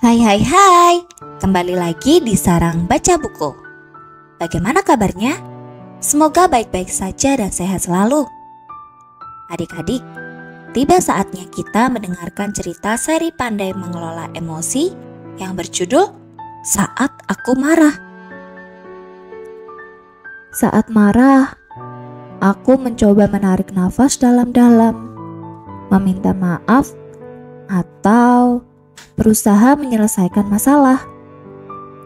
Hai hai hai, kembali lagi di Sarang Baca Buku. Bagaimana kabarnya? Semoga baik-baik saja dan sehat selalu. Adik-adik, tiba saatnya kita mendengarkan cerita seri Pandai Mengelola Emosi yang berjudul Saat Aku Marah. Saat marah, aku mencoba menarik nafas dalam-dalam, meminta maaf, atau berusaha menyelesaikan masalah.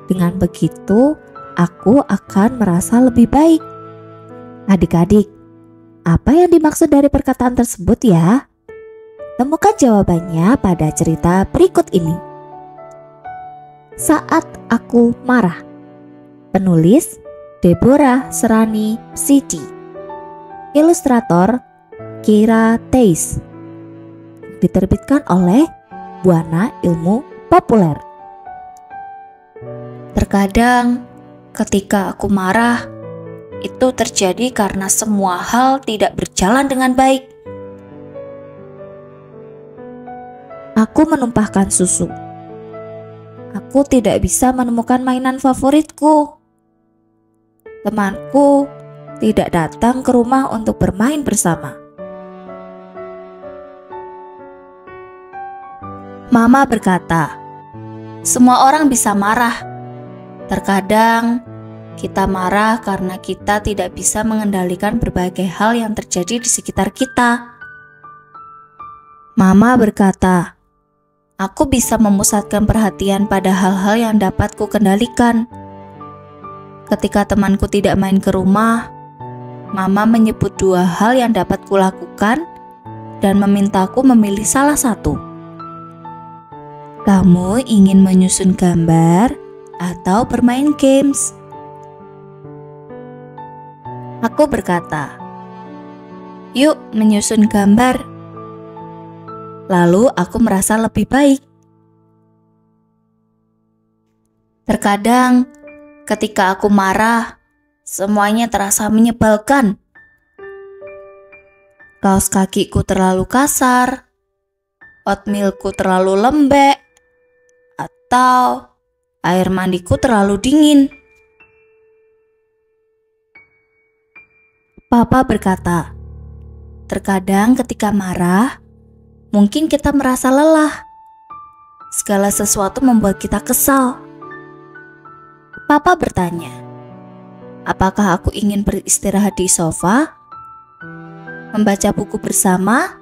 Dengan begitu, aku akan merasa lebih baik. Adik-adik, apa yang dimaksud dari perkataan tersebut ya? Temukan jawabannya pada cerita berikut ini. Saat Aku Marah. Penulis Deborah Serani Psiti. Ilustrator Kira Teis. Diterbitkan oleh Buana Ilmu Populer. Terkadang ketika aku marah, itu terjadi karena semua hal tidak berjalan dengan baik. Aku menumpahkan susu. Aku tidak bisa menemukan mainan favoritku. Temanku tidak datang ke rumah untuk bermain bersama. Mama berkata, semua orang bisa marah. Terkadang kita marah karena kita tidak bisa mengendalikan berbagai hal yang terjadi di sekitar kita. Mama berkata, aku bisa memusatkan perhatian pada hal-hal yang dapat ku kendalikan. Ketika temanku tidak main ke rumah, Mama menyebut dua hal yang dapat kulakukan dan memintaku memilih salah satu. Kamu ingin menyusun gambar atau bermain games? Aku berkata, yuk menyusun gambar. Lalu aku merasa lebih baik. Terkadang ketika aku marah, semuanya terasa menyebalkan. Kaos kakiku terlalu kasar, oatmealku terlalu lembek, atau air mandiku terlalu dingin. Papa berkata, terkadang ketika marah, mungkin kita merasa lelah. Segala sesuatu membuat kita kesal. Papa bertanya, apakah aku ingin beristirahat di sofa, membaca buku bersama,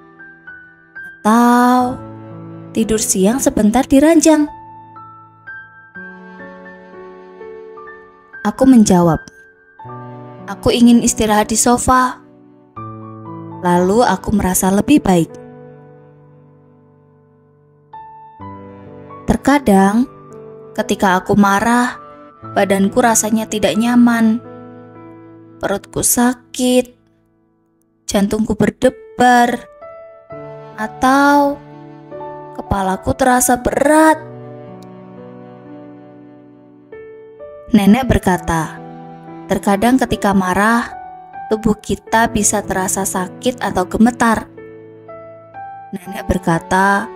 atau tidur siang sebentar di ranjang? Aku menjawab, aku ingin istirahat di sofa. Lalu aku merasa lebih baik. Terkadang, ketika aku marah, badanku rasanya tidak nyaman. Perutku sakit, jantungku berdebar, atau kepalaku terasa berat. Nenek berkata, terkadang ketika marah, tubuh kita bisa terasa sakit atau gemetar. Nenek berkata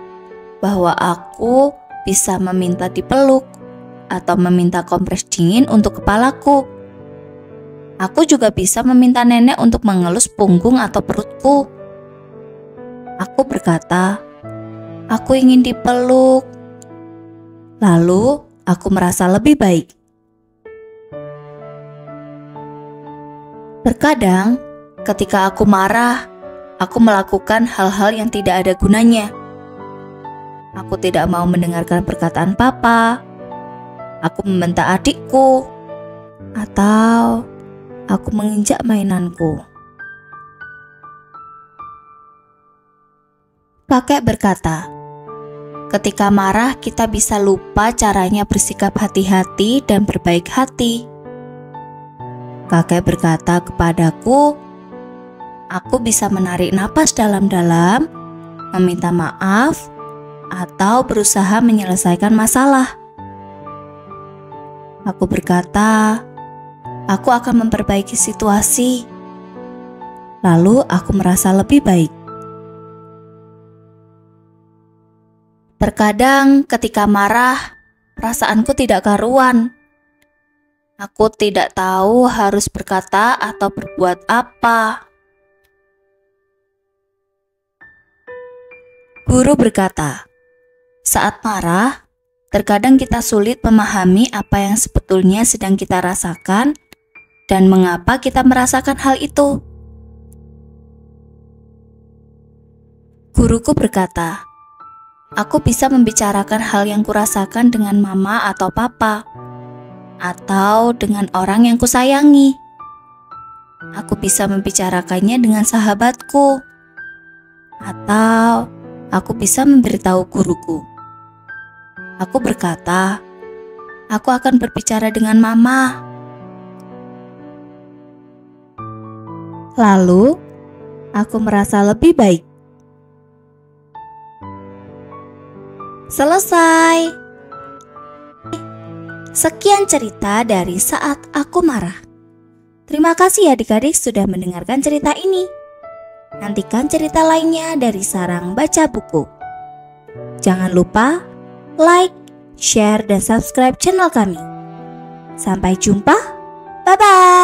bahwa aku bisa meminta dipeluk atau meminta kompres dingin untuk kepalaku. Aku juga bisa meminta nenek untuk mengelus punggung atau perutku. Aku berkata, aku ingin dipeluk. Lalu aku merasa lebih baik. Terkadang, ketika aku marah, aku melakukan hal-hal yang tidak ada gunanya. Aku tidak mau mendengarkan perkataan papa. Aku membentak adikku. Atau aku menginjak mainanku. Kakek berkata, ketika marah kita bisa lupa caranya bersikap hati-hati dan berbaik hati. Kakek berkata kepadaku, aku bisa menarik napas dalam-dalam, meminta maaf, atau berusaha menyelesaikan masalah. Aku berkata, aku akan memperbaiki situasi. Lalu aku merasa lebih baik. Terkadang ketika marah, perasaanku tidak karuan. Aku tidak tahu harus berkata atau berbuat apa. Guru berkata, saat marah, terkadang kita sulit memahami apa yang sebetulnya sedang kita rasakan dan mengapa kita merasakan hal itu. Guruku berkata, aku bisa membicarakan hal yang kurasakan dengan mama atau papa, atau dengan orang yang kusayangi. Aku bisa membicarakannya dengan sahabatku, atau aku bisa memberitahu guruku. Aku berkata, aku akan berbicara dengan mama. Lalu, aku merasa lebih baik. Selesai. Sekian cerita dari saat aku marah. Terima kasih adik-adik sudah mendengarkan cerita ini. Nantikan cerita lainnya dari Sarang Baca Buku. Jangan lupa like, share, dan subscribe channel kami. Sampai jumpa. Bye-bye.